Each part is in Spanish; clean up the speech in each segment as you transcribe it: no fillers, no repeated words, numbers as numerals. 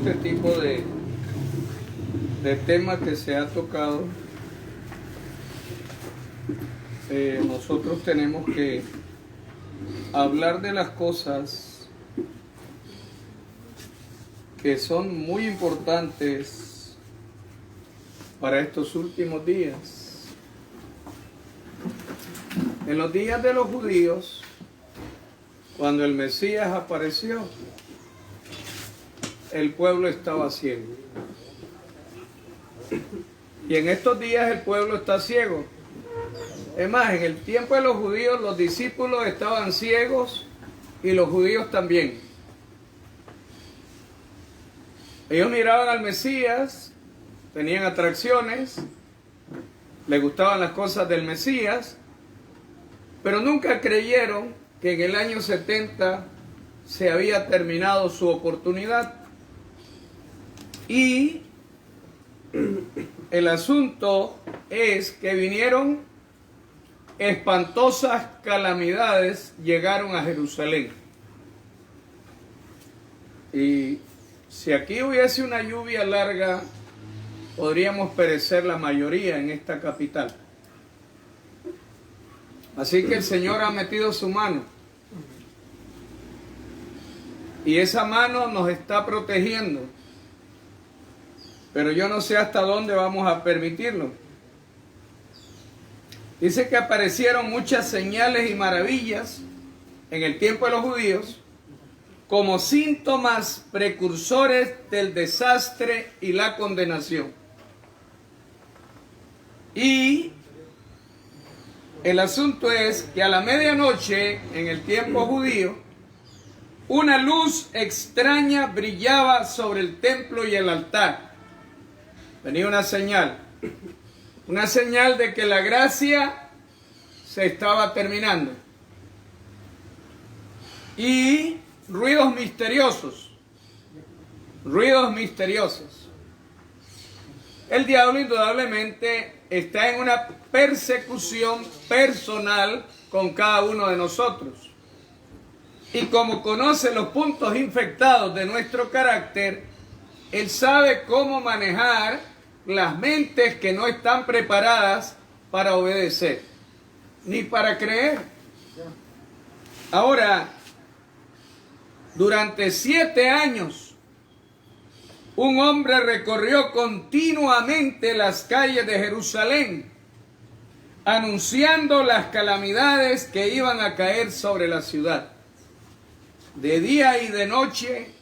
este tipo de tema que se ha tocado, nosotros tenemos que hablar de las cosas que son muy importantes para estos últimos días. En los días de los judíos, cuando el Mesías apareció, el pueblo estaba ciego. Y en estos días el pueblo está ciego. Es más, en el tiempo de los judíos los discípulos estaban ciegos y los judíos también. Ellos miraban al Mesías, tenían atracciones, les gustaban las cosas del Mesías, pero nunca creyeron que en el año 70 se había terminado su oportunidad. Y el asunto es que vinieron espantosas calamidades, llegaron a Jerusalén. Y si aquí hubiese una lluvia larga, podríamos perecer la mayoría en esta capital. Así que el Señor ha metido su mano. Y esa mano nos está protegiendo. Pero yo no sé hasta dónde vamos a permitirlo. Dice que aparecieron muchas señales y maravillas en el tiempo de los judíos como síntomas precursores del desastre y la condenación. Y el asunto es que a la medianoche, en el tiempo judío, una luz extraña brillaba sobre el templo y el altar. Venía una señal de que la gracia se estaba terminando. Y ruidos misteriosos. El diablo indudablemente está en una persecución personal con cada uno de nosotros. Y como conoce los puntos infectados de nuestro carácter, él sabe cómo manejar las mentes que no están preparadas para obedecer, ni para creer. Ahora, durante 7 años, un hombre recorrió continuamente las calles de Jerusalén, anunciando las calamidades que iban a caer sobre la ciudad. De día y de noche,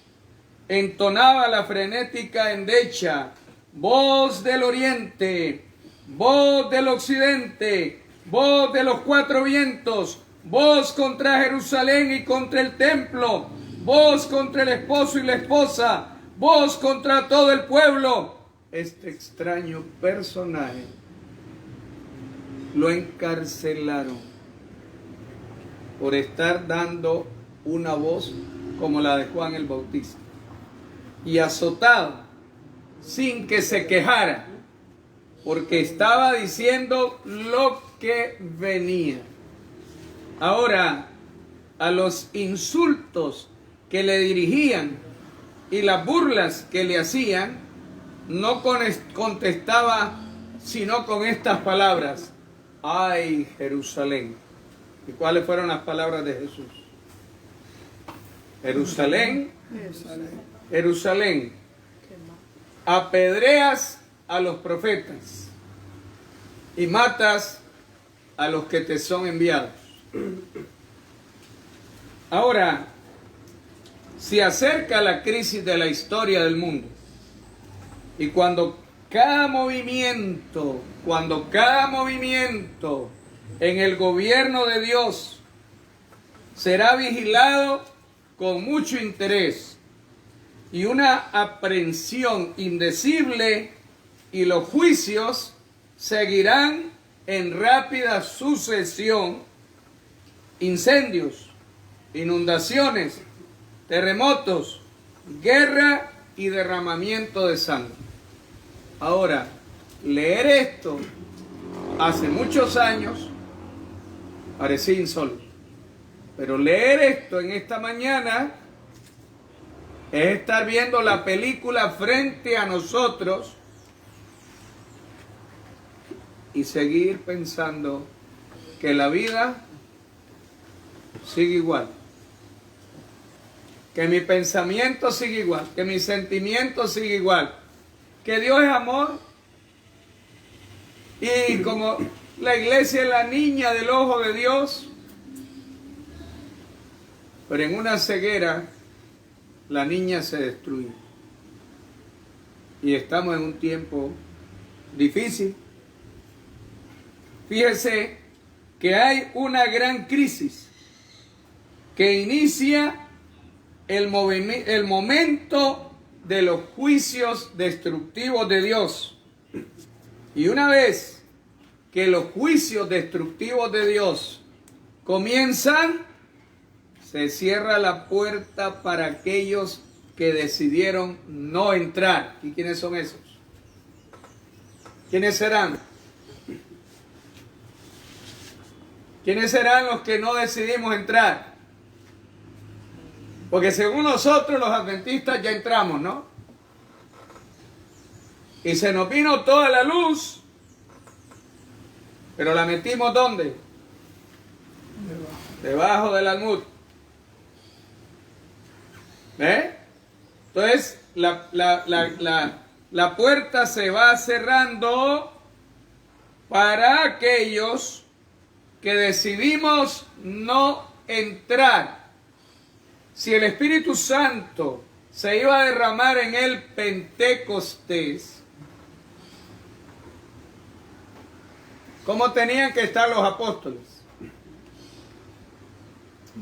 entonaba la frenética endecha: voz del oriente, voz del occidente, voz de los 4 vientos, voz contra Jerusalén y contra el templo, voz contra el esposo y la esposa, voz contra todo el pueblo. Este extraño personaje lo encarcelaron por estar dando una voz como la de Juan el Bautista, y azotado sin que se quejara, porque estaba diciendo lo que venía. Ahora, a los insultos que le dirigían y las burlas que le hacían, no contestaba sino con estas palabras: ¡ay, Jerusalén! ¿Y cuáles fueron las palabras de Jesús? Jerusalén, Jerusalén, apedreas a los profetas y matas a los que te son enviados. Ahora, se acerca la crisis de la historia del mundo, y cuando cada movimiento en el gobierno de Dios será vigilado con mucho interés y una aprehensión indecible, y los juicios seguirán en rápida sucesión: incendios, inundaciones, terremotos, guerra y derramamiento de sangre. Ahora, leer esto hace muchos años parecía insólito, pero leer esto en esta mañana Es estar viendo la película frente a nosotros y seguir pensando que la vida sigue igual, que mi pensamiento sigue igual, que mi sentimiento sigue igual, que Dios es amor y como la iglesia es la niña del ojo de Dios, pero en una ceguera la niña se destruye y estamos en un tiempo difícil. Fíjese que hay una gran crisis que inicia el momento de los juicios destructivos de Dios. Y una vez que los juicios destructivos de Dios comienzan, se cierra la puerta para aquellos que decidieron no entrar. ¿Y quiénes son esos? ¿Quiénes serán? ¿Quiénes serán los que no decidimos entrar? Porque según nosotros los adventistas ya entramos, ¿no? Y se nos vino toda la luz, pero la metimos ¿dónde? Debajo del almud. ¿Ve? Entonces la puerta se va cerrando para aquellos que decidimos no entrar. Si el Espíritu Santo se iba a derramar en el Pentecostés, ¿cómo tenían que estar los apóstoles?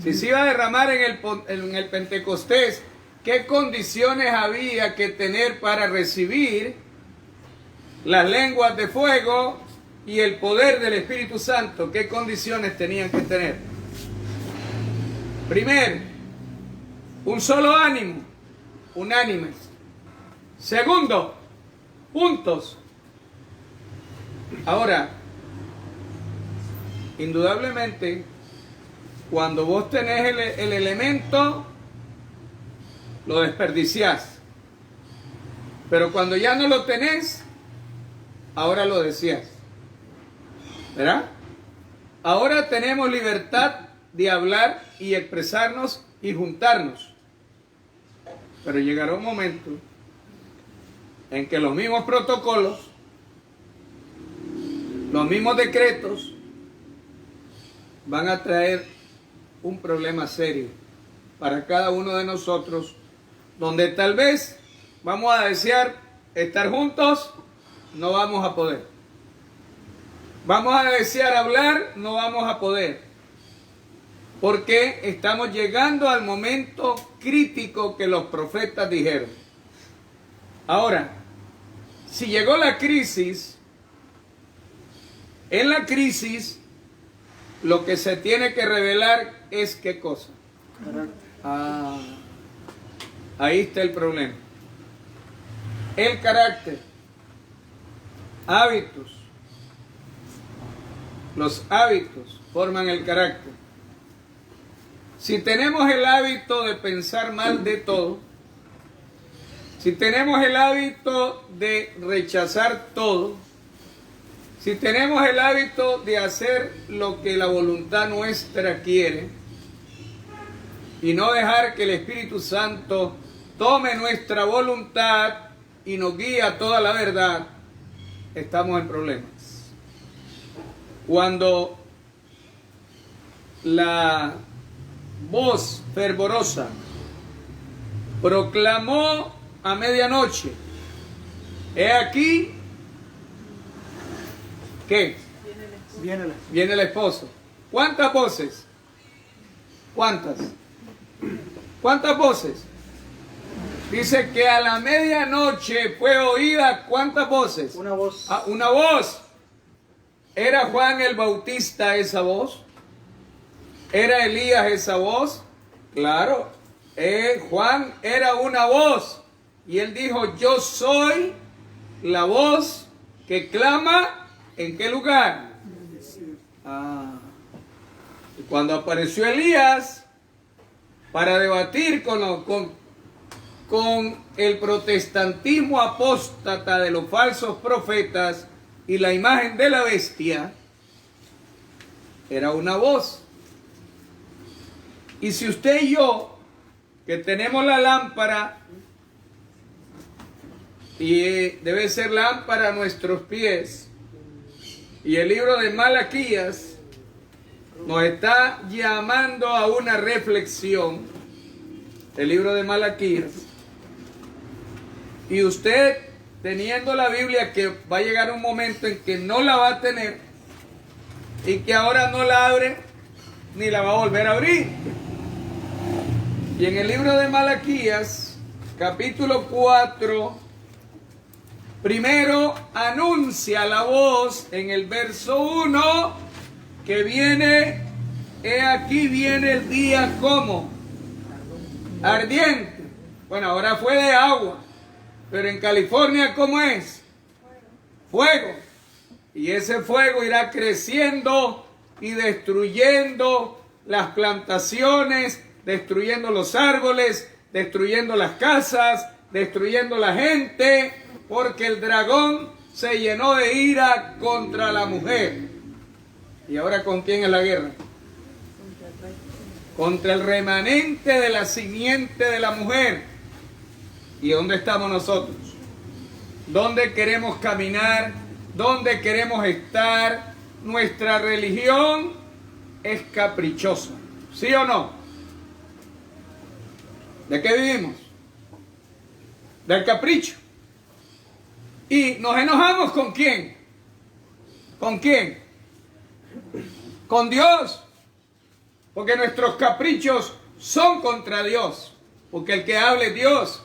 Si se iba a derramar en el Pentecostés, ¿qué condiciones había que tener para recibir las lenguas de fuego y el poder del Espíritu Santo? ¿Qué condiciones tenían que tener? Primero, un solo ánimo, unánimes. Segundo, juntos. Ahora, indudablemente, cuando vos tenés el elemento, lo desperdiciás. Pero cuando ya no lo tenés, ahora lo deseás. ¿Verdad? Ahora tenemos libertad de hablar y expresarnos y juntarnos. Pero llegará un momento en que los mismos protocolos, los mismos decretos, van a traer un problema serio para cada uno de nosotros, donde tal vez vamos a desear estar juntos, no vamos a poder. Vamos a desear hablar, no vamos a poder. Porque estamos llegando al momento crítico que los profetas dijeron. Ahora, si llegó la crisis, en la crisis lo que se tiene que revelar es ¿qué cosa? Ahí está el problema. El carácter, hábitos. Los hábitos forman el carácter. Si tenemos el hábito de pensar mal de todo, si tenemos el hábito de rechazar todo, si tenemos el hábito de hacer lo que la voluntad nuestra quiere y no dejar que el Espíritu Santo tome nuestra voluntad y nos guíe a toda la verdad, estamos en problemas. Cuando la voz fervorosa proclamó a medianoche, he aquí, ¿qué? Viene el esposo. ¿Cuántas voces? ¿Cuántas? ¿Cuántas voces? Dice que a la medianoche fue oída, ¿cuántas voces? Una voz. Una voz. ¿Era Juan el Bautista esa voz? ¿Era Elías esa voz? Claro. Juan era una voz. Y él dijo, yo soy la voz que clama, ¿en qué lugar? Y cuando apareció Elías para debatir con con el protestantismo apóstata de los falsos profetas y la imagen de la bestia, era una voz. Y si usted y yo, que tenemos la lámpara, y debe ser lámpara a nuestros pies, y el libro de Malaquías nos está llamando a una reflexión, el libro de Malaquías, y usted teniendo la Biblia, que va a llegar un momento en que no la va a tener y que ahora no la abre ni la va a volver a abrir. Y en el libro de Malaquías, capítulo 4, primero anuncia la voz en el verso 1 que viene, he aquí viene el día como ardiente. Bueno, ahora fue de agua, pero en California, ¿cómo es? Fuego. Y ese fuego irá creciendo y destruyendo las plantaciones, destruyendo los árboles, destruyendo las casas, destruyendo la gente, porque el dragón se llenó de ira contra la mujer. ¿Y ahora con quién es la guerra? Contra el remanente de la simiente de la mujer. ¿Y dónde estamos nosotros? ¿Dónde queremos caminar? ¿Dónde queremos estar? Nuestra religión es caprichosa, ¿sí o no? ¿De qué vivimos? Del capricho. ¿Y nos enojamos con quién? ¿Con quién? Con Dios. Porque nuestros caprichos son contra Dios. Porque el que hable es Dios.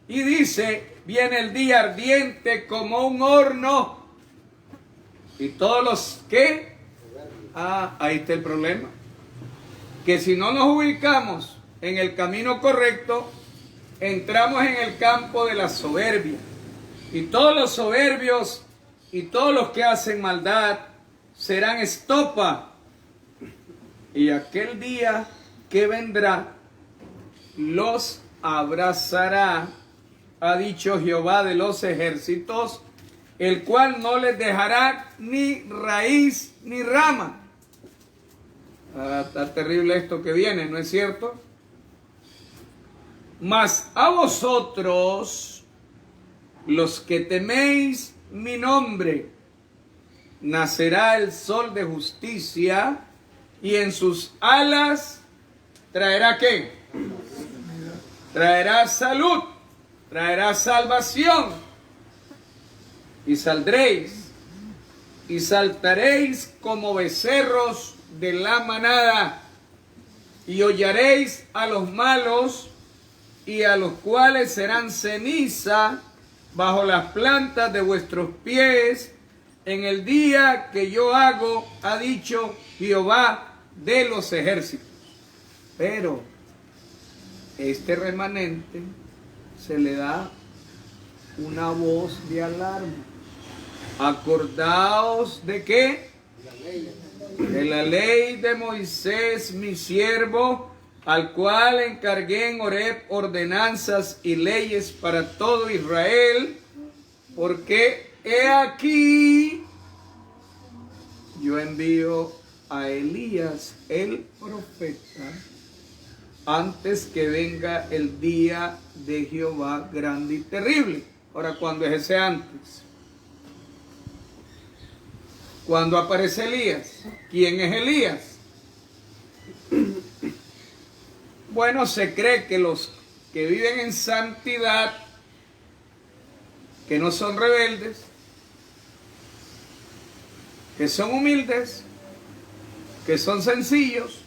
Y dice, viene el día ardiente como un horno. Y todos los que... ahí está el problema. Que si no nos ubicamos en el camino correcto, entramos en el campo de la soberbia. Y todos los soberbios y todos los que hacen maldad serán estopa. Y aquel día que vendrá los abrazará, ha dicho Jehová de los ejércitos, el cual no les dejará ni raíz ni rama. Está terrible esto que viene, ¿no es cierto? Mas a vosotros, los que teméis mi nombre, nacerá el sol de justicia, y en sus alas traerá ¿qué? Traerá salud, traerá salvación, y saldréis y saltaréis como becerros de la manada, y hollaréis a los malos, y a los cuales serán ceniza bajo las plantas de vuestros pies, en el día que yo hago, ha dicho Jehová de los ejércitos. Pero este remanente se le da una voz de alarma. Acordaos de qué? De la ley de Moisés, mi siervo, al cual encargué en Horeb ordenanzas y leyes para todo Israel, porque he aquí, yo envío a Elías el profeta antes que venga el día de Jehová grande y terrible. Ahora, ¿cuándo es ese antes? ¿Cuándo aparece Elías? ¿Quién es Elías? Bueno, se cree que los que viven en santidad, que no son rebeldes, que son humildes, que son sencillos,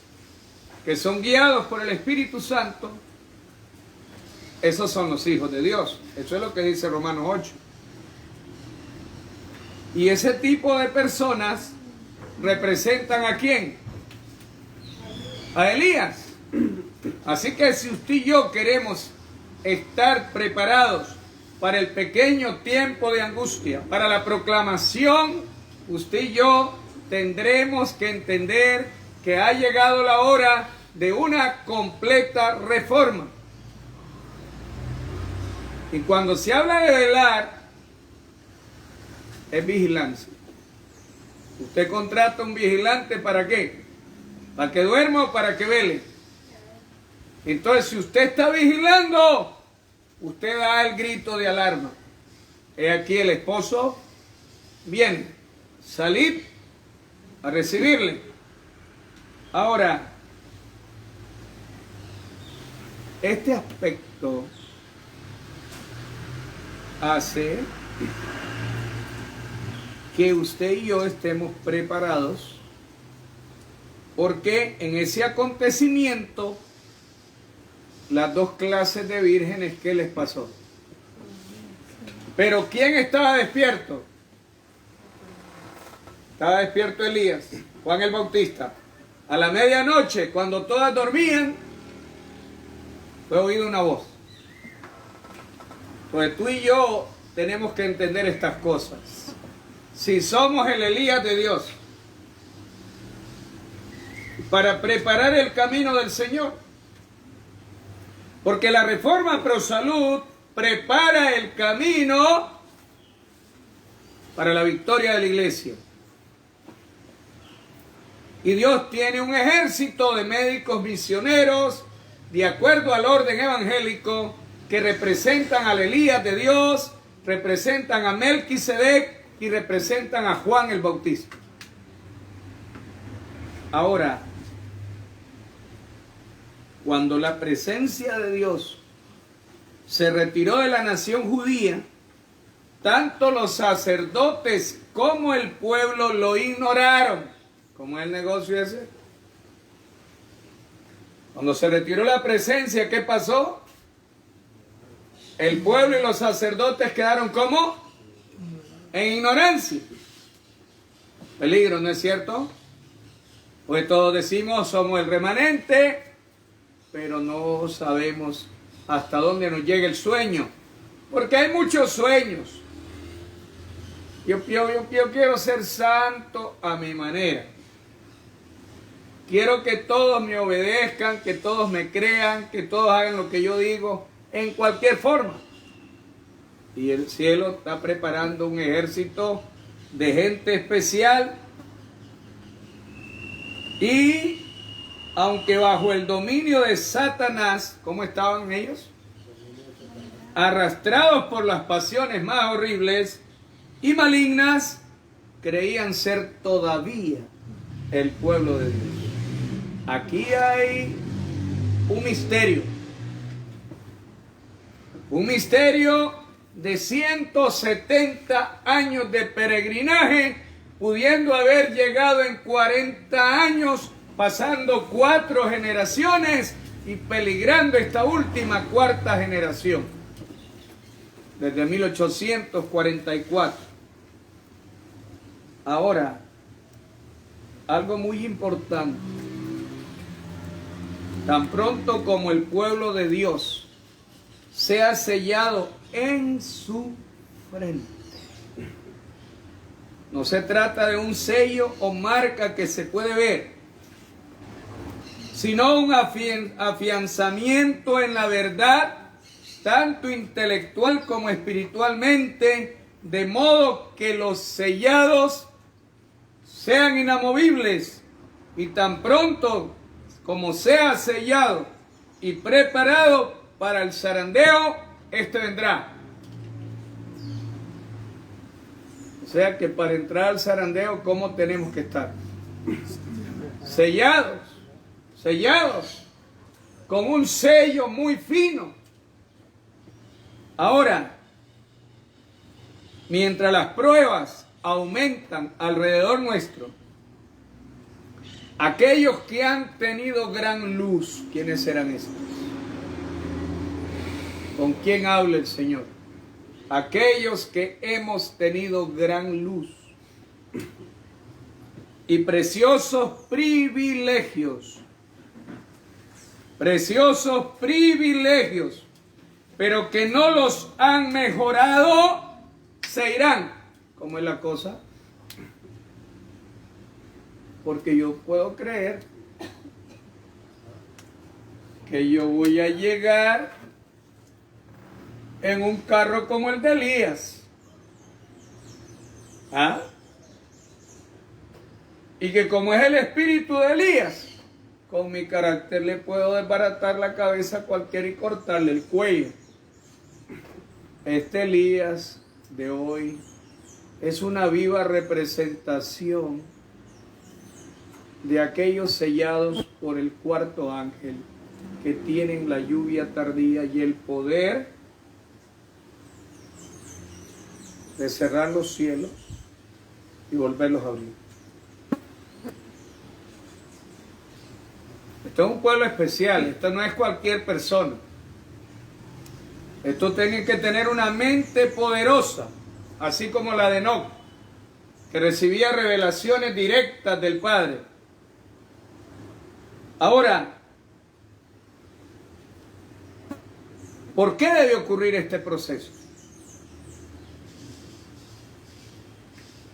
que son guiados por el Espíritu Santo, esos son los hijos de Dios. Eso es lo que dice Romanos 8. Y ese tipo de personas representan ¿a quién? A Elías. Así que si usted y yo queremos estar preparados para el pequeño tiempo de angustia, para la proclamación, usted y yo tendremos que entender que ha llegado la hora de una completa reforma. Y cuando se habla de velar, es vigilancia. Usted contrata un vigilante, ¿para qué? ¿Para que duerma o para que vele? Entonces, si usted está vigilando, usted da el grito de alarma. He aquí el esposo viene, salid a recibirle. Ahora, este aspecto hace que usted y yo estemos preparados, porque en ese acontecimiento, las dos clases de vírgenes, ¿qué les pasó? Pero ¿quién estaba despierto? Estaba despierto Elías, Juan el Bautista. A la medianoche, cuando todas dormían, fue oída una voz. Pues tú y yo tenemos que entender estas cosas. Si somos el Elías de Dios, para preparar el camino del Señor, porque la reforma ProSalud prepara el camino para la victoria de la iglesia. Y Dios tiene un ejército de médicos misioneros, de acuerdo al orden evangélico, que representan al Elías de Dios, representan a Melquisedec y representan a Juan el Bautista. Ahora, cuando la presencia de Dios se retiró de la nación judía, tanto los sacerdotes como el pueblo lo ignoraron. ¿Cómo es el negocio ese? Cuando se retiró la presencia, ¿qué pasó? El pueblo y los sacerdotes quedaron ¿cómo? En ignorancia. Peligro, ¿no es cierto? Pues todos decimos somos el remanente, pero no sabemos hasta dónde nos llega el sueño, porque hay muchos sueños. Yo quiero ser santo a mi manera. Quiero que todos me obedezcan, que todos me crean, que todos hagan lo que yo digo, en cualquier forma. Y el cielo está preparando un ejército de gente especial. Y aunque bajo el dominio de Satanás, ¿cómo estaban ellos? Arrastrados por las pasiones más horribles y malignas, creían ser todavía el pueblo de Dios. Aquí hay un misterio de 170 años de peregrinaje, pudiendo haber llegado en 40 años, pasando 4 generaciones y peligrando esta última 4ª generación, desde 1844. Ahora, algo muy importante. Tan pronto como el pueblo de Dios sea sellado en su frente. No se trata de un sello o marca que se puede ver, sino un afianzamiento en la verdad, tanto intelectual como espiritualmente, de modo que los sellados sean inamovibles, y tan pronto como sea sellado y preparado para el zarandeo, este vendrá. O sea que para entrar al zarandeo, ¿cómo tenemos que estar? Sellados, con un sello muy fino. Ahora, mientras las pruebas aumentan alrededor nuestro, aquellos que han tenido gran luz, ¿quiénes serán estos? ¿Con quién habla el Señor? Aquellos que hemos tenido gran luz y preciosos privilegios, pero que no los han mejorado, se irán. ¿Cómo es la cosa? Porque yo puedo creer que yo voy a llegar en un carro como el de Elías. ¿Ah? Y que como es el espíritu de Elías, con mi carácter le puedo desbaratar la cabeza a cualquiera y cortarle el cuello. Este Elías de hoy es una viva representación de aquellos sellados por el cuarto ángel que tienen la lluvia tardía y el poder de cerrar los cielos y volverlos a abrir. Esto es un pueblo especial, esto no es cualquier persona. Esto tiene que tener una mente poderosa, así como la de Enoc, que recibía revelaciones directas del Padre. Ahora, ¿por qué debe ocurrir este proceso?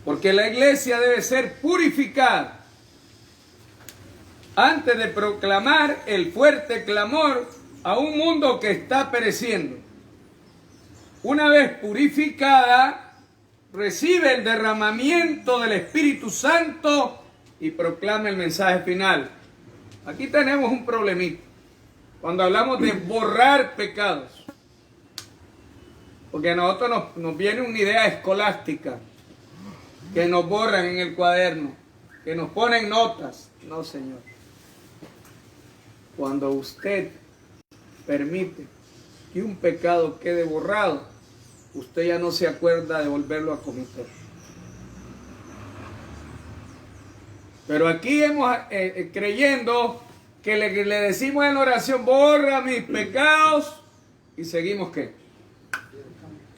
Porque la iglesia debe ser purificada antes de proclamar el fuerte clamor a un mundo que está pereciendo. Una vez purificada, recibe el derramamiento del Espíritu Santo y proclama el mensaje final. Aquí tenemos un problemita cuando hablamos de borrar pecados, porque a nosotros nos viene una idea escolástica, que nos borran en el cuaderno, que nos ponen notas. No, Señor. Cuando usted permite que un pecado quede borrado, usted ya no se acuerda de volverlo a cometer. Pero aquí hemos creyendo que le decimos en la oración, borra mis pecados, y seguimos ¿qué?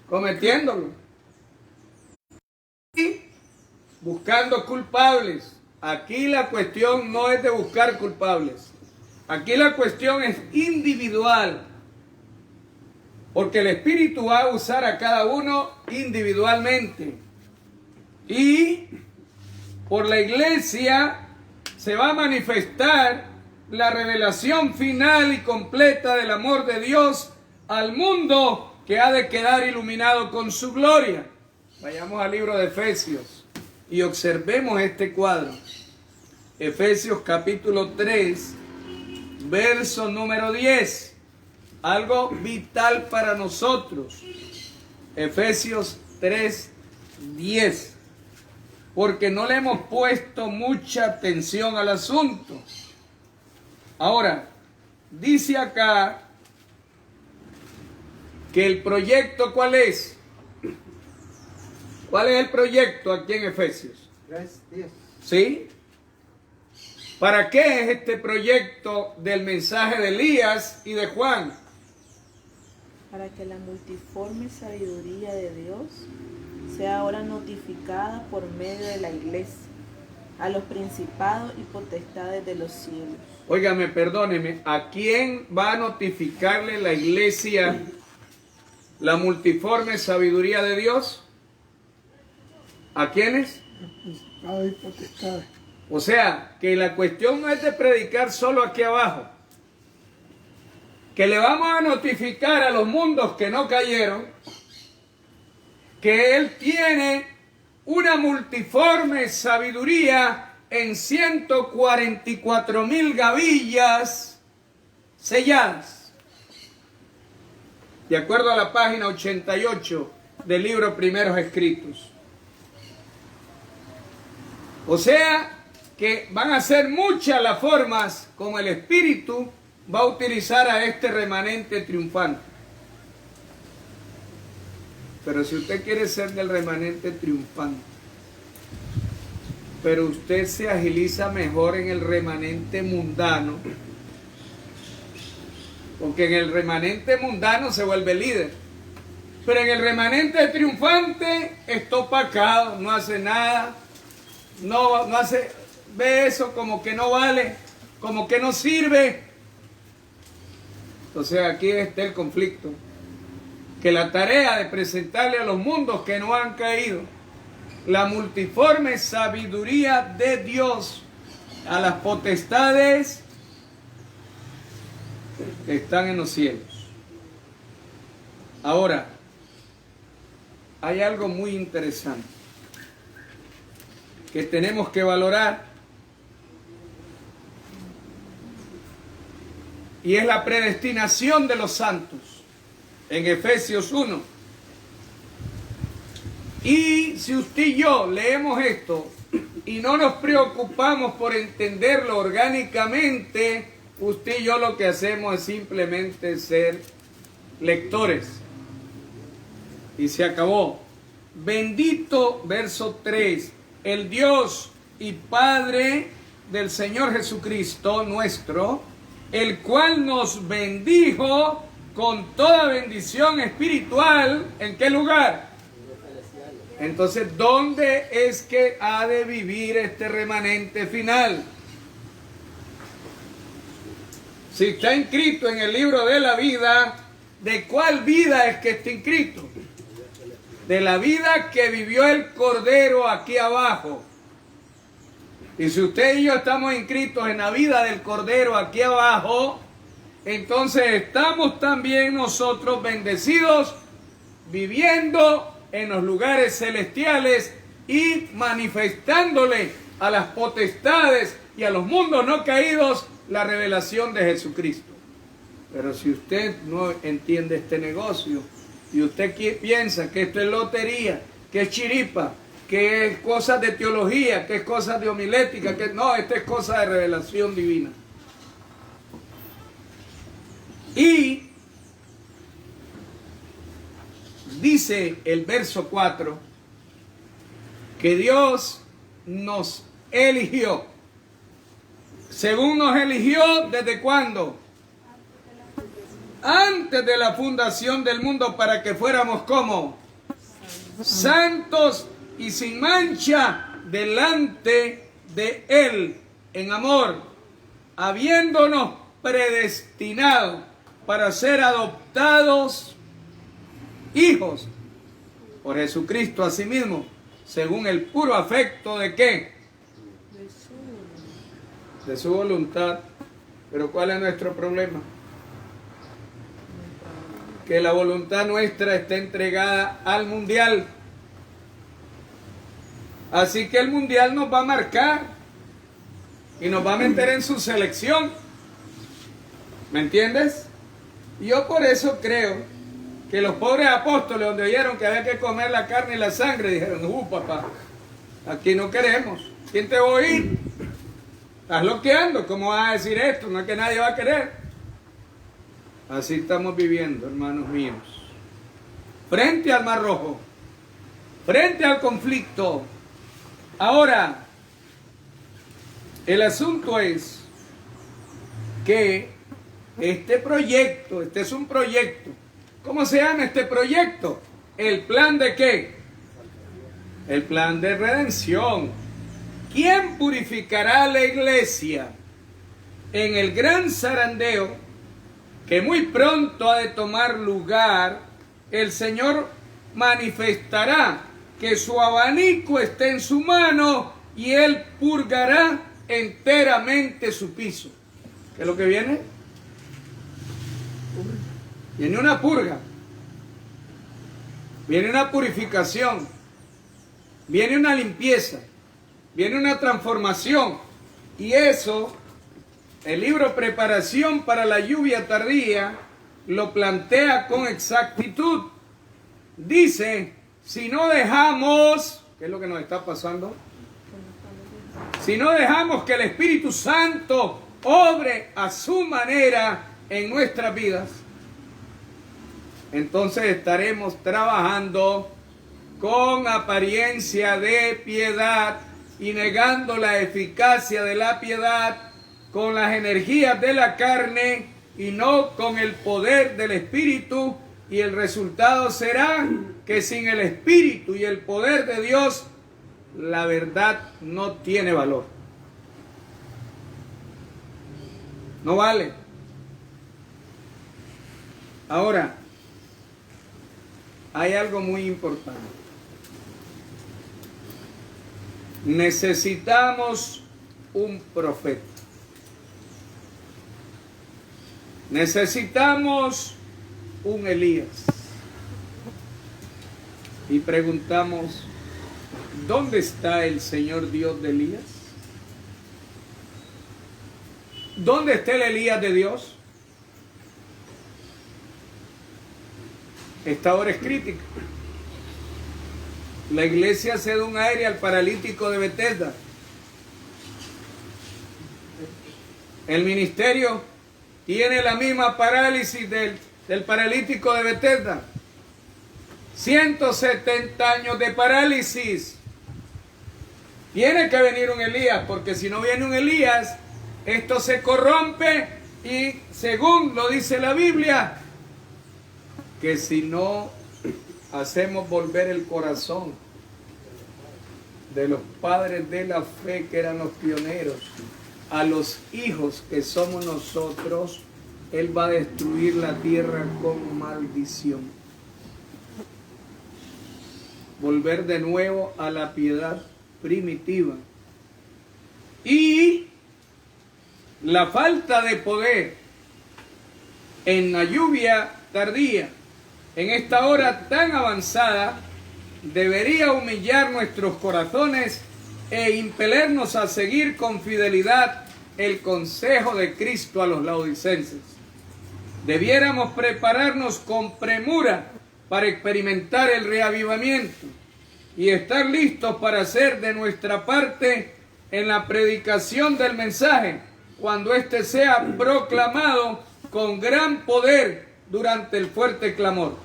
Cometiéndolo. Y buscando culpables. Aquí la cuestión no es de buscar culpables. Aquí la cuestión es individual. Porque el Espíritu va a usar a cada uno individualmente. Y por la iglesia se va a manifestar la revelación final y completa del amor de Dios al mundo que ha de quedar iluminado con su gloria. Vayamos al libro de Efesios y observemos este cuadro. Efesios capítulo 3, verso número 10. Algo vital para nosotros. Efesios 3, 10. Porque no le hemos puesto mucha atención al asunto. Ahora, dice acá que el proyecto, ¿cuál es? ¿Cuál es el proyecto aquí en Efesios? 3:10. ¿Sí? ¿Para qué es este proyecto del mensaje de Elías y de Juan? Para que la multiforme sabiduría de Dios sea ahora notificada por medio de la iglesia a los principados y potestades de los cielos. Óigame, perdóneme, ¿a quién va a notificarle la iglesia la multiforme sabiduría de Dios? ¿A quiénes? Principados y potestades. O sea, que la cuestión no es de predicar solo aquí abajo. Que le vamos a notificar a los mundos que no cayeron que Él tiene una multiforme sabiduría en 144,000 gavillas selladas. De acuerdo a la página 88 del libro Primeros Escritos. O sea, que van a ser muchas las formas como el Espíritu va a utilizar a este remanente triunfante. Pero si usted quiere ser del remanente triunfante, pero usted se agiliza mejor en el remanente mundano, porque en el remanente mundano se vuelve líder, pero en el remanente triunfante está opacado, no hace nada, no hace, ve eso como que no vale, como que no sirve. Entonces aquí está el conflicto, que la tarea de presentarle a los mundos que no han caído la multiforme sabiduría de Dios a las potestades que están en los cielos. Ahora, hay algo muy interesante que tenemos que valorar, y es la predestinación de los santos en Efesios 1. Y si usted y yo leemos esto y no nos preocupamos por entenderlo orgánicamente, usted y yo lo que hacemos es simplemente ser lectores. Y se acabó. Bendito, verso 3, el Dios y Padre del Señor Jesucristo nuestro, el cual nos bendijo con toda bendición espiritual. ¿En qué lugar? Entonces, ¿dónde es que ha de vivir este remanente final? Si está inscrito en el libro de la vida, ¿de cuál vida es que está inscrito? De la vida que vivió el Cordero aquí abajo. Y si usted y yo estamos inscritos en la vida del Cordero aquí abajo, entonces estamos también nosotros bendecidos, viviendo en los lugares celestiales y manifestándole a las potestades y a los mundos no caídos la revelación de Jesucristo. Pero si usted no entiende este negocio y usted piensa que esto es lotería, que es chiripa, que es cosas de teología, que es cosas de homilética, que no, esto es cosa de revelación divina. Y dice el verso 4 que Dios nos eligió. Según nos eligió, ¿desde cuándo? Antes de la fundación del mundo, para que fuéramos como santos y sin mancha delante de Él en amor, habiéndonos predestinado para ser adoptados hijos por Jesucristo a sí mismo, según el puro afecto de ¿qué? De su voluntad. Pero ¿cuál es nuestro problema? Que la voluntad nuestra está entregada al mundial. Así que el mundial nos va a marcar y nos va a meter en su selección. ¿Me entiendes? Y yo por eso creo que los pobres apóstoles, donde oyeron que había que comer la carne y la sangre, dijeron, papá, aquí no queremos. ¿Quién te va a oír? Estás loqueando, ¿cómo vas a decir esto? No es que nadie va a querer. Así estamos viviendo, hermanos míos. Frente al Mar Rojo, frente al conflicto. Ahora, el asunto es que este proyecto, este es un proyecto. ¿Cómo se llama este proyecto? ¿El plan de qué? El plan de redención. ¿Quién purificará a la iglesia en el gran zarandeo que muy pronto ha de tomar lugar? El Señor manifestará que su abanico está en su mano y Él purgará enteramente su piso. ¿Qué es lo que viene? Viene una purga, viene una purificación, viene una limpieza, viene una transformación. Y eso, el libro Preparación para la lluvia tardía lo plantea con exactitud. Dice, si no dejamos, ¿qué es lo que nos está pasando? Si no dejamos que el Espíritu Santo obre a su manera en nuestras vidas, entonces estaremos trabajando con apariencia de piedad y negando la eficacia de la piedad con las energías de la carne y no con el poder del Espíritu, y el resultado será que sin el Espíritu y el poder de Dios, la verdad no tiene valor. No vale. Ahora, hay algo muy importante. Necesitamos un profeta. Necesitamos un Elías. y preguntamos, ¿dónde está el Señor Dios de Elías? ¿Dónde está el Elías de Dios? Esta hora es crítica. La iglesia se da un aire al paralítico de Betesda. El ministerio tiene la misma parálisis del paralítico de Betesda. 170 años de parálisis. Tiene que venir un Elías, porque si no viene un Elías, esto se corrompe y según lo dice la Biblia, que si no hacemos volver el corazón de los padres de la fe que eran los pioneros a los hijos que somos nosotros, Él va a destruir la tierra con maldición. Volver de nuevo a la piedad primitiva. Y la falta de poder en la lluvia tardía, en esta hora tan avanzada, debería humillar nuestros corazones e impelernos a seguir con fidelidad el consejo de Cristo a los laodicenses. Debiéramos prepararnos con premura para experimentar el reavivamiento y estar listos para hacer de nuestra parte en la predicación del mensaje, cuando éste sea proclamado con gran poder durante el fuerte clamor.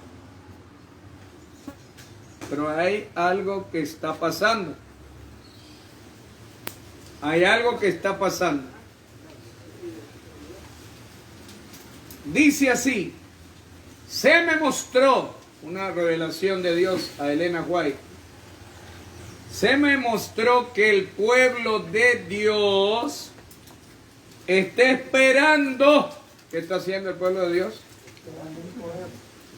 Pero hay algo que está pasando. Hay algo que está pasando. Dice así: se me mostró, una revelación de Dios a Elena White, se me mostró que el pueblo de Dios está esperando. ¿Qué está haciendo el pueblo de Dios?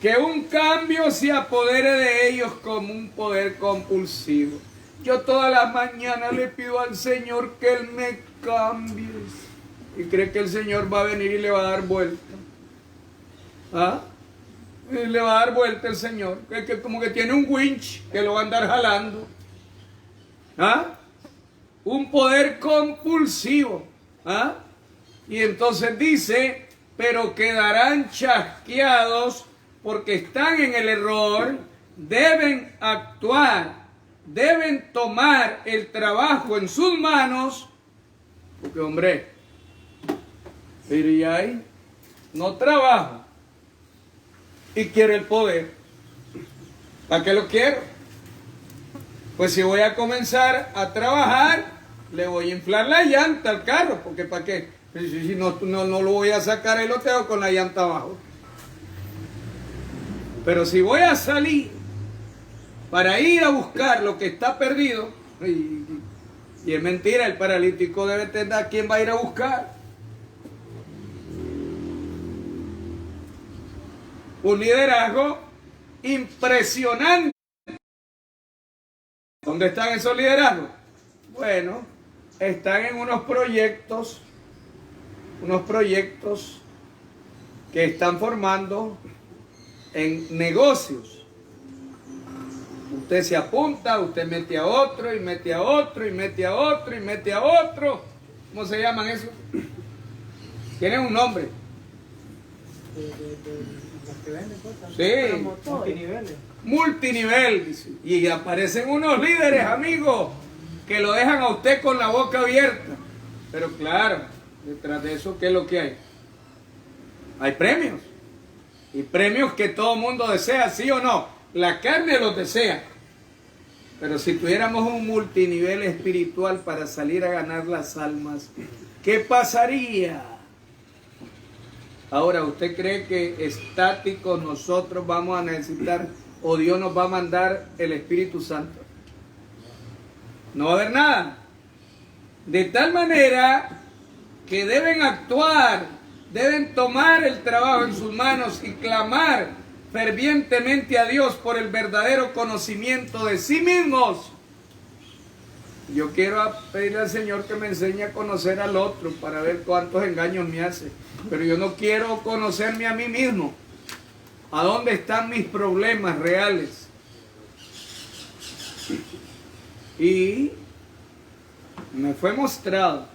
Que un cambio se apodere de ellos como un poder compulsivo. Yo todas las mañanas le pido al Señor que Él me cambie. Y cree que el Señor va a venir y le va a dar vuelta. ¿Ah? Y le va a dar vuelta el Señor. Que como que tiene un winch que lo va a andar jalando. ¿Ah? Un poder compulsivo. ¿Ah? Y entonces dice, pero quedarán chasqueados porque están en el error, deben actuar, deben tomar el trabajo en sus manos, porque hombre, pero ya ahí no trabaja y quiere el poder. ¿Para qué lo quiero? Pues si voy a comenzar a trabajar, le voy a inflar la llanta al carro, porque ¿para qué? Si no lo voy a sacar y lo tengo con la llanta abajo. Pero si voy a salir para ir a buscar lo que está perdido, y es mentira, el paralítico debe tener, ¿quién va a ir a buscar? Un liderazgo impresionante. ¿Dónde están esos liderazgos? Bueno, están en unos proyectos que están formando en negocios. Usted se apunta, usted mete a otro, y mete a otro, y mete a otro, y mete a otro. ¿Cómo se llaman eso? Tienen un nombre. Los que venden cosas. Sí. Multiniveles. Multinivel. Dice. Y aparecen unos líderes, amigos, que lo dejan a usted con la boca abierta. Pero claro, detrás de eso, ¿qué es lo que hay? Hay premios. Y premios que todo mundo desea, ¿sí o no? La carne los desea. Pero si tuviéramos un multinivel espiritual para salir a ganar las almas, ¿qué pasaría? Ahora, ¿usted cree que estáticos nosotros vamos a necesitar o Dios nos va a mandar el Espíritu Santo? No va a haber nada. De tal manera que deben actuar, deben tomar el trabajo en sus manos y clamar fervientemente a Dios por el verdadero conocimiento de sí mismos. Yo quiero pedirle al Señor que me enseñe a conocer al otro para ver cuántos engaños me hace. Pero yo no quiero conocerme a mí mismo. ¿A dónde están mis problemas reales? Y me fue mostrado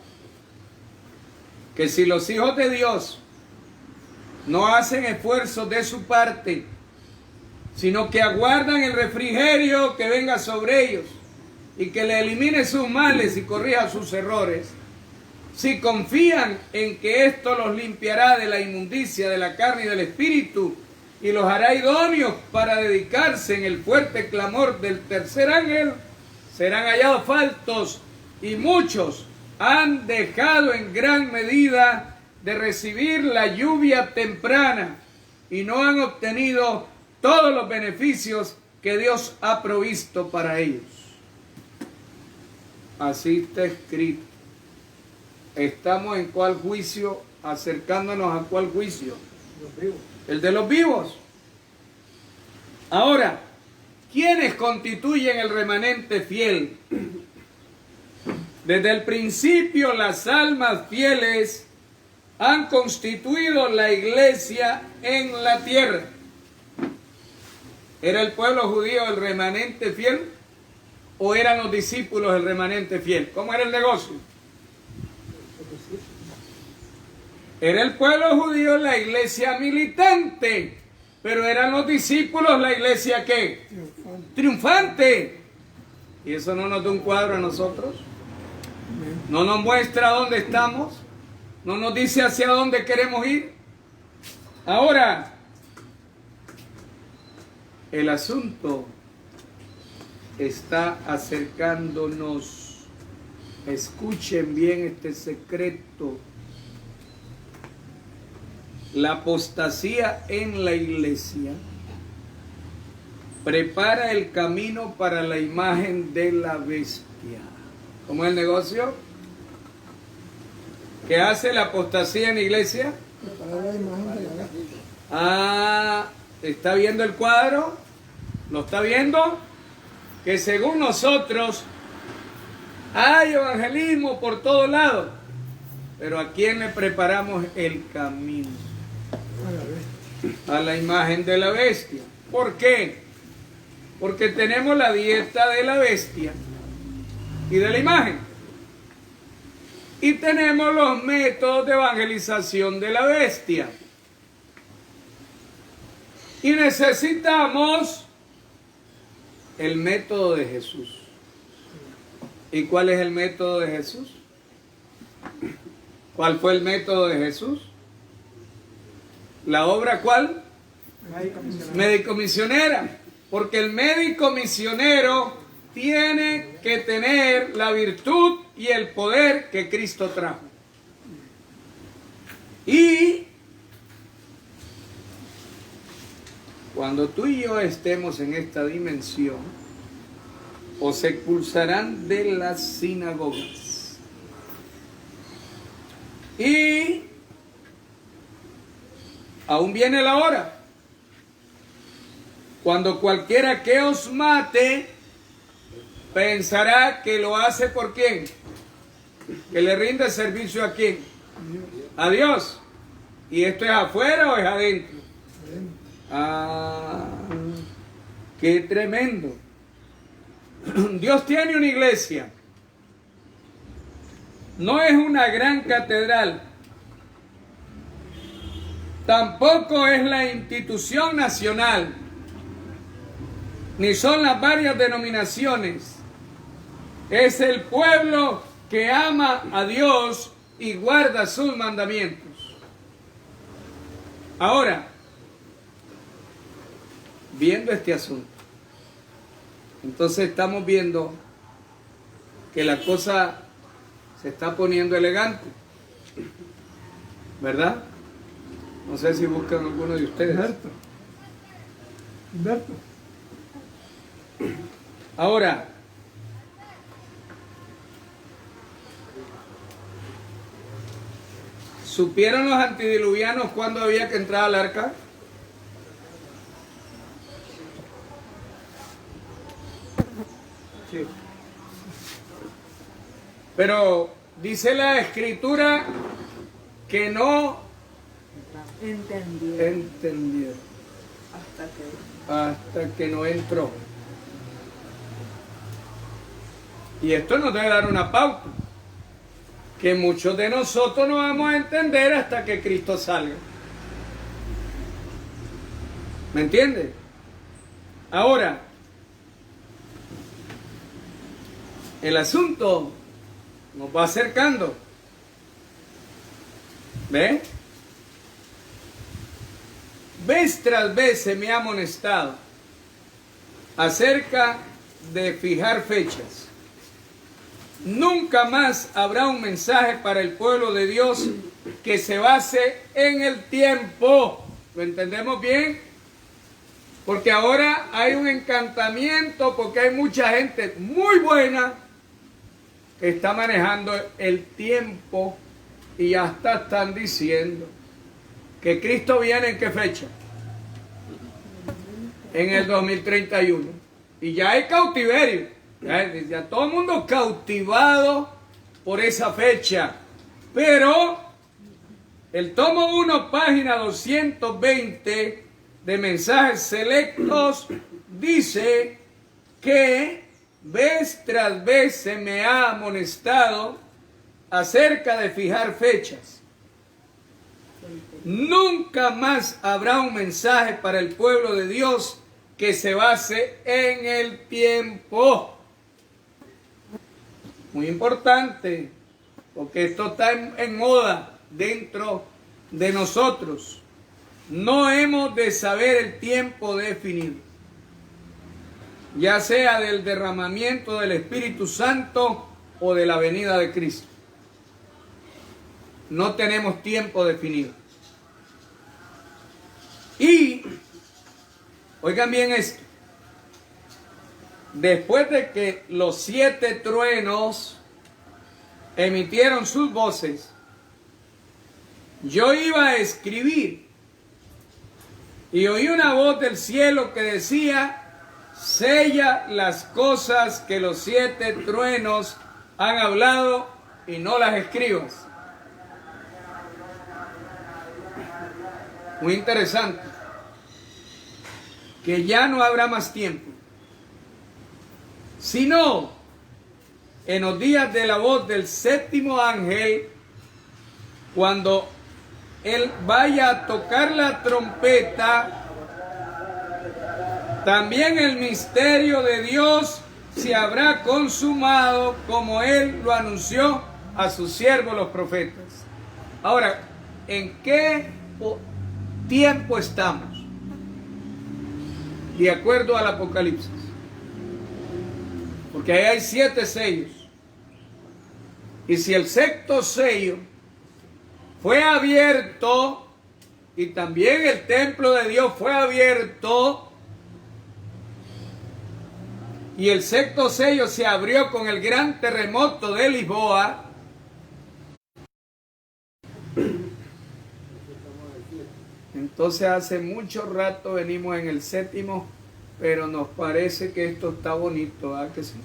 que si los hijos de Dios no hacen esfuerzos de su parte, sino que aguardan el refrigerio que venga sobre ellos y que le elimine sus males y corrija sus errores, si confían en que esto los limpiará de la inmundicia de la carne y del espíritu y los hará idóneos para dedicarse en el fuerte clamor del tercer ángel, serán hallados faltos, y muchos han dejado en gran medida de recibir la lluvia temprana y no han obtenido todos los beneficios que Dios ha provisto para ellos. Así está escrito. ¿Estamos en cuál juicio? Acercándonos a cuál juicio. Los vivos. El de los vivos. Ahora, ¿quiénes constituyen el remanente fiel? Desde el principio las almas fieles han constituido la iglesia en la tierra. ¿Era el pueblo judío el remanente fiel? ¿O eran los discípulos el remanente fiel? ¿Cómo era el negocio? Era el pueblo judío la iglesia militante, pero eran los discípulos la iglesia ¿qué? Triunfante. ¿Y eso no nos da un cuadro a nosotros? ¿No nos muestra dónde estamos? ¿No nos dice hacia dónde queremos ir? Ahora, el asunto está acercándonos. Escuchen bien este secreto. La apostasía en la iglesia prepara el camino para la imagen de la bestia. ¿Cómo es el negocio? ¿Qué hace la apostasía en la iglesia? Preparar la imagen de la bestia. Ah, ¿está viendo el cuadro? ¿Lo está viendo? Que según nosotros hay evangelismo por todos lados, pero ¿a quién le preparamos el camino? A la bestia. A la imagen de la bestia. ¿Por qué? Porque tenemos la dieta de la bestia y de la imagen. Y tenemos los métodos de evangelización de la bestia. Y necesitamos el método de Jesús. ¿Y cuál es el método de Jesús? ¿Cuál fue el método de Jesús? ¿La obra cuál? Médico misionero. Médico misionera. Porque el médico misionero tiene que tener la virtud y el poder que Cristo trajo. Y cuando tú y yo estemos en esta dimensión, os expulsarán de las sinagogas. Y aún viene la hora cuando cualquiera que os mate pensará que lo hace por quién, que le rinde servicio a quién, a Dios. ¿Y esto es afuera o es adentro? Ah, qué tremendo. Dios tiene una iglesia. No es una gran catedral. Tampoco es la institución nacional. Ni son las varias denominaciones. Es el pueblo que ama a Dios y guarda sus mandamientos. Ahora, viendo este asunto, entonces estamos viendo que la cosa se está poniendo elegante, ¿verdad? No sé si buscan alguno de ustedes. Humberto. Ahora, ¿supieron los antidiluvianos cuándo había que entrar al arca? Sí. Pero dice la escritura que no entendieron Hasta que hasta que no entró. Y esto nos debe dar una pauta, que muchos de nosotros no vamos a entender hasta que Cristo salga. ¿Me entiende? Ahora, el asunto nos va acercando. ¿Ve? Vez tras vez se me ha amonestado acerca de fijar fechas. Nunca más habrá un mensaje para el pueblo de Dios que se base en el tiempo. ¿Lo entendemos bien? Porque ahora hay un encantamiento, porque hay mucha gente muy buena que está manejando el tiempo y hasta están diciendo que Cristo viene ¿en qué fecha? En el 2031. Y ya hay cautiverio. Ya todo el mundo cautivado por esa fecha. Pero el tomo 1, página 220 de mensajes selectos dice que vez tras vez se me ha amonestado acerca de fijar fechas. Nunca más habrá un mensaje para el pueblo de Dios que se base en el tiempo. Muy importante, porque esto está en moda dentro de nosotros. No hemos de saber el tiempo definido, ya sea del derramamiento del Espíritu Santo o de la venida de Cristo. No tenemos tiempo definido. Y, oigan bien esto, después de que los 7 truenos emitieron sus voces, yo iba a escribir y oí una voz del cielo que decía: sella las cosas que los 7 truenos han hablado y no las escribas. Muy interesante, que ya no habrá más tiempo, sino en los días de la voz del 7º ángel, cuando él vaya a tocar la trompeta, también el misterio de Dios se habrá consumado, como él lo anunció a sus siervos los profetas. Ahora, ¿en qué tiempo estamos? De acuerdo al Apocalipsis. Porque ahí hay 7 sellos. Y si el 6º sello fue abierto y también el templo de Dios fue abierto y el 6º sello se abrió con el gran terremoto de Lisboa, entonces hace mucho rato venimos en el 7º, pero nos parece que esto está bonito, ¿verdad que sí?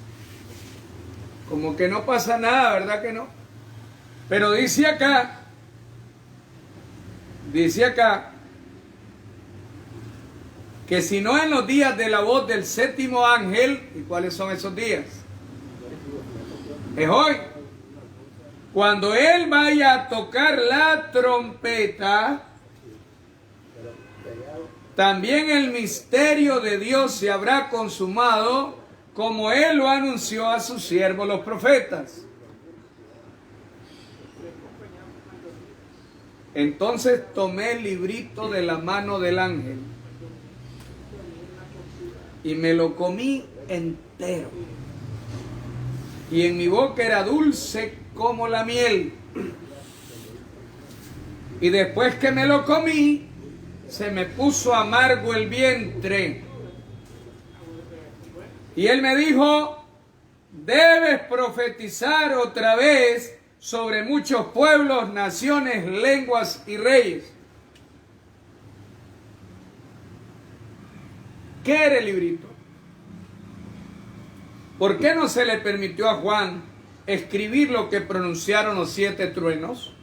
Como que no pasa nada, ¿verdad que no? Pero dice acá, que si no en los días de la voz del 7º ángel, ¿y cuáles son esos días? Es hoy. Cuando él vaya a tocar la trompeta, también el misterio de Dios se habrá consumado, como él lo anunció a sus siervos los profetas. Entonces tomé el librito de la mano del ángel y me lo comí entero. Y en mi boca era dulce como la miel. Y después que me lo comí, se me puso amargo el vientre. Y él me dijo: debes profetizar otra vez sobre muchos pueblos, naciones, lenguas y reyes. ¿Qué era el librito? ¿Por qué no se le permitió a Juan escribir lo que pronunciaron los 7 truenos?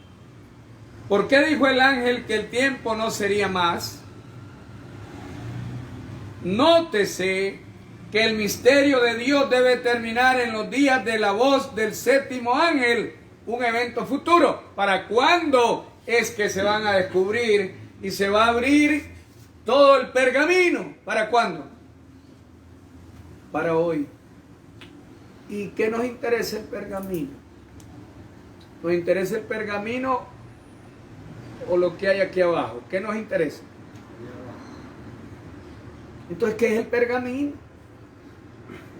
¿Por qué dijo el ángel que el tiempo no sería más? Nótese que el misterio de Dios debe terminar en los días de la voz del séptimo ángel, un evento futuro. ¿Para cuándo es que se van a descubrir y se va a abrir todo el pergamino? ¿Para cuándo? Para hoy. ¿Y qué nos interesa el pergamino? ¿Nos interesa el pergamino o lo que hay aquí abajo? ¿Qué nos interesa? Entonces, ¿qué es el pergamino?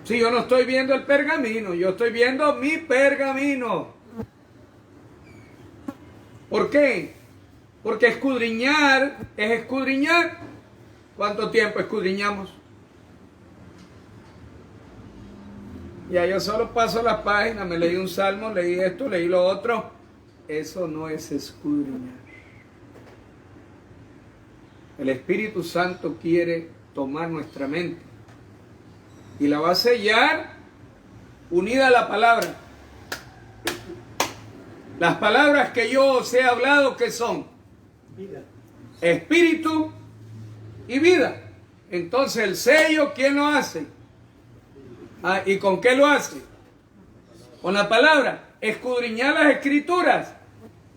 Si yo no estoy viendo el pergamino, yo estoy viendo mi pergamino. ¿Por qué? Porque escudriñar es escudriñar. ¿Cuánto tiempo escudriñamos? Ya yo solo paso las páginas, me leí un salmo, leí esto, leí lo otro. Eso no es escudriñar. El Espíritu Santo quiere tomar nuestra mente y la va a sellar unida a la palabra. Las palabras que yo os he hablado, ¿qué son? Vida. Espíritu y vida. Entonces el sello, ¿quién lo hace? ¿Y con qué lo hace? Con la palabra. Escudriñad las escrituras.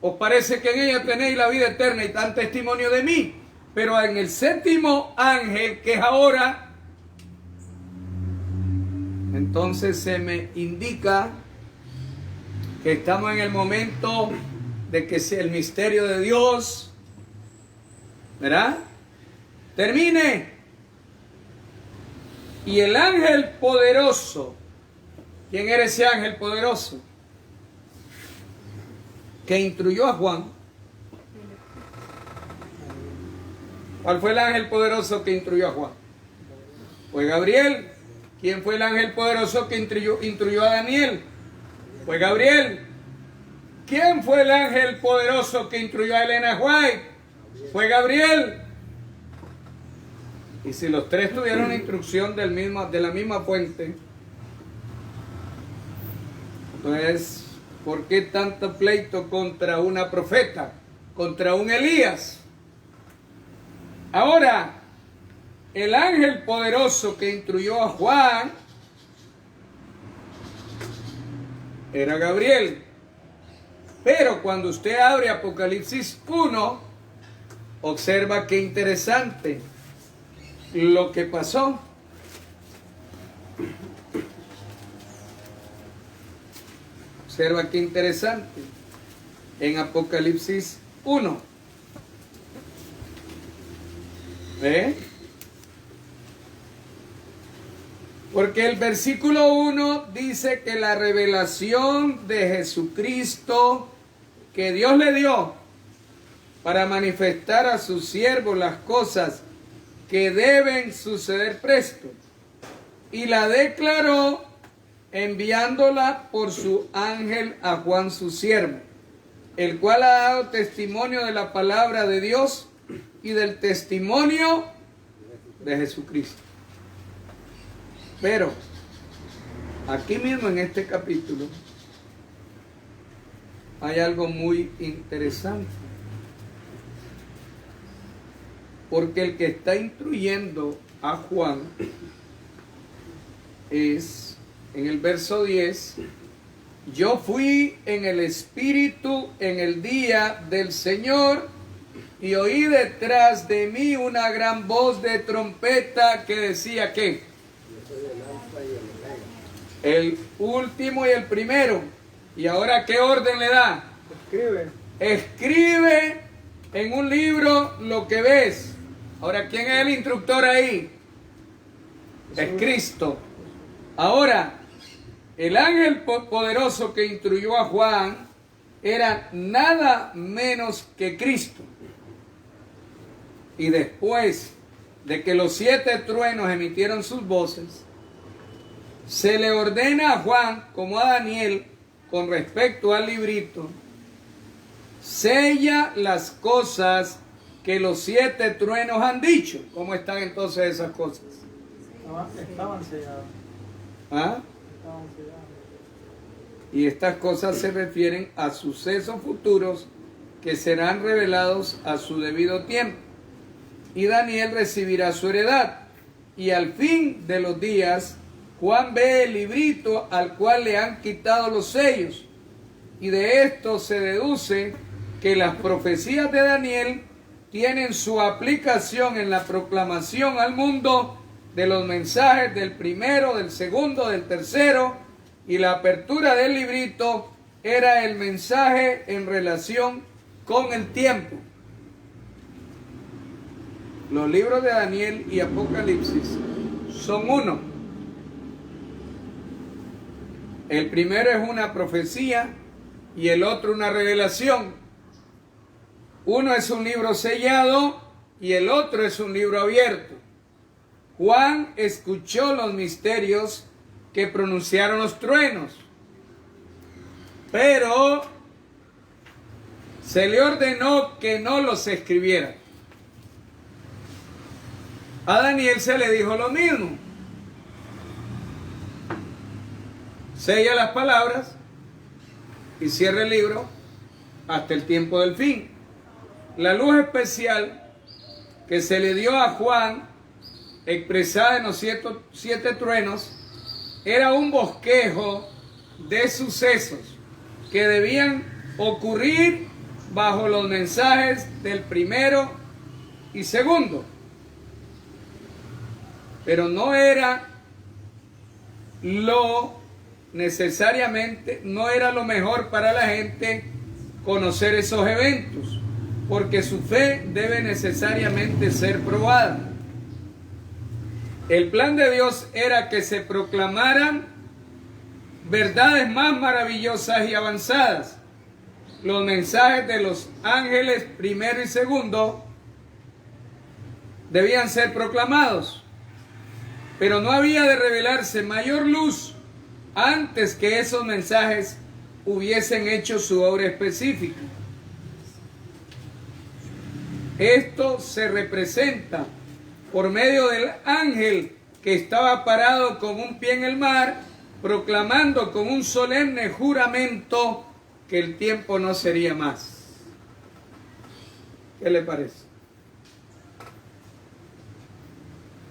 ¿Os parece que en ellas tenéis la vida eterna y dan testimonio de mí? Pero en el séptimo ángel, que es ahora, entonces se me indica que estamos en el momento de que el misterio de Dios, ¿verdad?, termine. Y el ángel poderoso, ¿quién era ese ángel poderoso? Que instruyó a Juan. ¿Cuál fue el ángel poderoso que instruyó a Juan? Fue Gabriel. ¿Quién fue el ángel poderoso que instruyó a Daniel? Fue Gabriel. ¿Quién fue el ángel poderoso que instruyó a Elena White? Fue Gabriel. Y si los tres tuvieron instrucción de la misma fuente, entonces, ¿por qué tanto pleito contra una profeta? Contra un Elías. Ahora, el ángel poderoso que instruyó a Juan era Gabriel. Pero cuando usted abre Apocalipsis 1, observa qué interesante lo que pasó. Observa qué interesante. En Apocalipsis 1. ¿Ve? Porque el versículo 1 dice que la revelación de Jesucristo que Dios le dio para manifestar a sus siervos las cosas que deben suceder presto, y la declaró enviándola por su ángel a Juan su siervo, el cual ha dado testimonio de la palabra de Dios y del testimonio de Jesucristo. Pero aquí mismo en este capítulo hay algo muy interesante, porque el que está instruyendo a Juan es, en el verso 10, yo fui en el Espíritu en el día del Señor y oí detrás de mí una gran voz de trompeta que decía que el último y el primero. Y ahora, ¿qué orden le da? Escribe. Escribe en un libro lo que ves. Ahora, ¿quién es el instructor ahí? Es Cristo. Ahora, el ángel poderoso que instruyó a Juan era nada menos que Cristo. Y después de que los 7 truenos emitieron sus voces, se le ordena a Juan, como a Daniel, con respecto al librito, sella las cosas que los 7 truenos han dicho. ¿Cómo están entonces esas cosas? Estaban selladas. ¿Ah? Estaban selladas. Y estas cosas se refieren a sucesos futuros que serán revelados a su debido tiempo. Y Daniel recibirá su heredad. y al fin de los días, Juan ve el librito al cual le han quitado los sellos. Y de esto se deduce que las profecías de Daniel tienen su aplicación en la proclamación al mundo de los mensajes del primero, del segundo, del tercero, y la apertura del librito era el mensaje en relación con el tiempo. Los libros de Daniel y Apocalipsis son uno. El primero es una profecía y el otro una revelación. Uno es un libro sellado y el otro es un libro abierto. Juan escuchó los misterios que pronunciaron los truenos, pero se le ordenó que no los escribiera. A Daniel se le dijo lo mismo. Sella las palabras y cierra el libro hasta el tiempo del fin. La luz especial que se le dio a Juan, expresada en los siete truenos, era un bosquejo de sucesos que debían ocurrir bajo los mensajes del primero y segundo. Pero no era no era lo mejor para la gente conocer esos eventos, porque su fe debe necesariamente ser probada. El plan de Dios era que se proclamaran verdades más maravillosas y avanzadas. Los mensajes de los ángeles primero y segundo debían ser proclamados, pero no había de revelarse mayor luz antes que esos mensajes hubiesen hecho su obra específica. Esto se representa por medio del ángel que estaba parado con un pie en el mar, proclamando con un solemne juramento que el tiempo no sería más. ¿Qué le parece?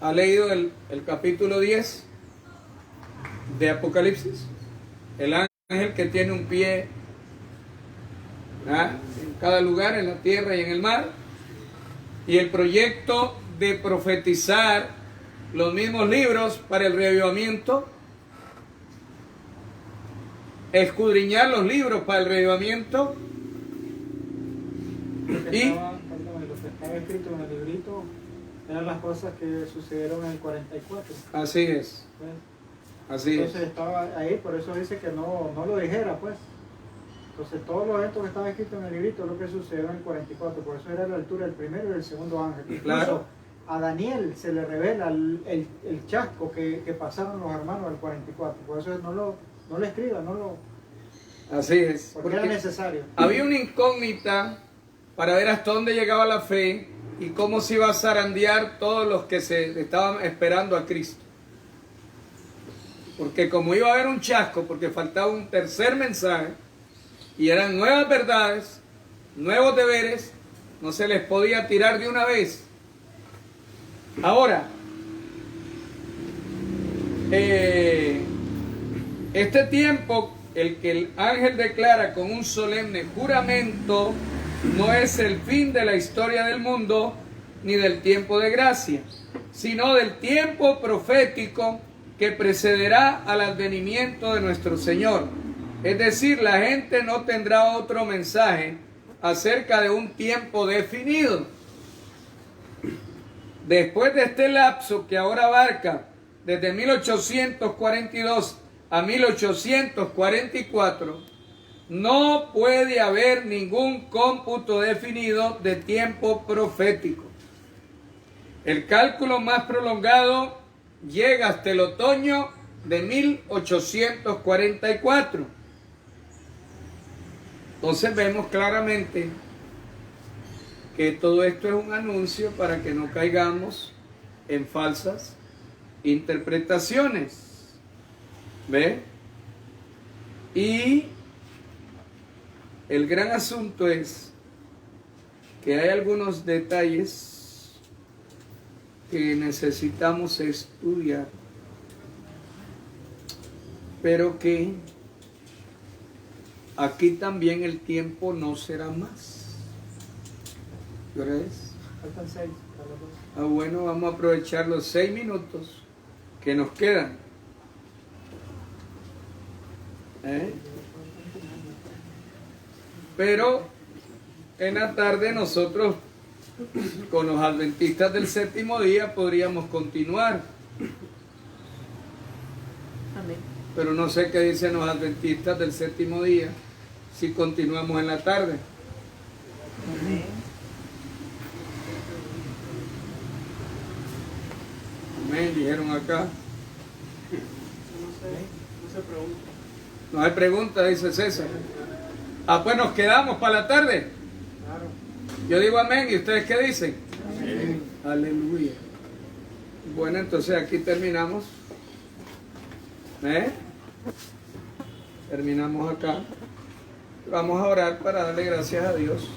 ¿Ha leído el capítulo 10 de Apocalipsis? El ángel que tiene un pie en cada lugar, en la tierra y en el mar. Y el proyecto de profetizar los mismos libros para el reavivamiento, escudriñar los libros para el reavivamiento Lo que estaba escrito en el librito eran las cosas que sucedieron en el 44. Así es. Pues, Así entonces es. estaba ahí, por eso dice que no lo dijera, pues. Entonces todos los eventos que estaban escritos en el librito es lo que sucedió en el 44, por eso era la altura del primero y del segundo ángel. Incluso Claro. a Daniel se le revela el chasco que pasaron los hermanos del 44, por eso no lo escriba, Así es. porque era necesario. Había una incógnita para ver hasta dónde llegaba la fe y cómo se iba a zarandear todos los que se estaban esperando a Cristo. Porque como iba a haber un chasco, porque faltaba un tercer mensaje, y eran nuevas verdades, nuevos deberes, no se les podía tirar de una vez. Ahora, este tiempo, el que el ángel declara con un solemne juramento, no es el fin de la historia del mundo, ni del tiempo de gracia, sino del tiempo profético que precederá al advenimiento de nuestro Señor. Es decir, la gente no tendrá otro mensaje acerca de un tiempo definido. Después de este lapso que ahora abarca desde 1842 a 1844, no puede haber ningún cómputo definido de tiempo profético. El cálculo más prolongado llega hasta el otoño de 1844. Entonces vemos claramente que todo esto es un anuncio para que no caigamos en falsas interpretaciones. ¿Ve? Y el gran asunto es que hay algunos detalles que necesitamos estudiar, pero que aquí también el tiempo no será más. ¿Qué hora es? Faltan 6 para las 12. Ah, bueno, vamos a aprovechar los 6 minutos que nos quedan. Pero en la tarde nosotros con los adventistas del séptimo día podríamos continuar. Amén. Pero no sé qué dicen los adventistas del séptimo día si continuamos en la tarde. Amén. Amén, dijeron acá. No se pregunta. No hay pregunta, dice César. Ah, pues nos quedamos para la tarde. Claro. Yo digo amén, ¿y ustedes qué dicen? Amén. Aleluya. Bueno, entonces aquí terminamos. Terminamos acá. Vamos a orar para darle gracias a Dios.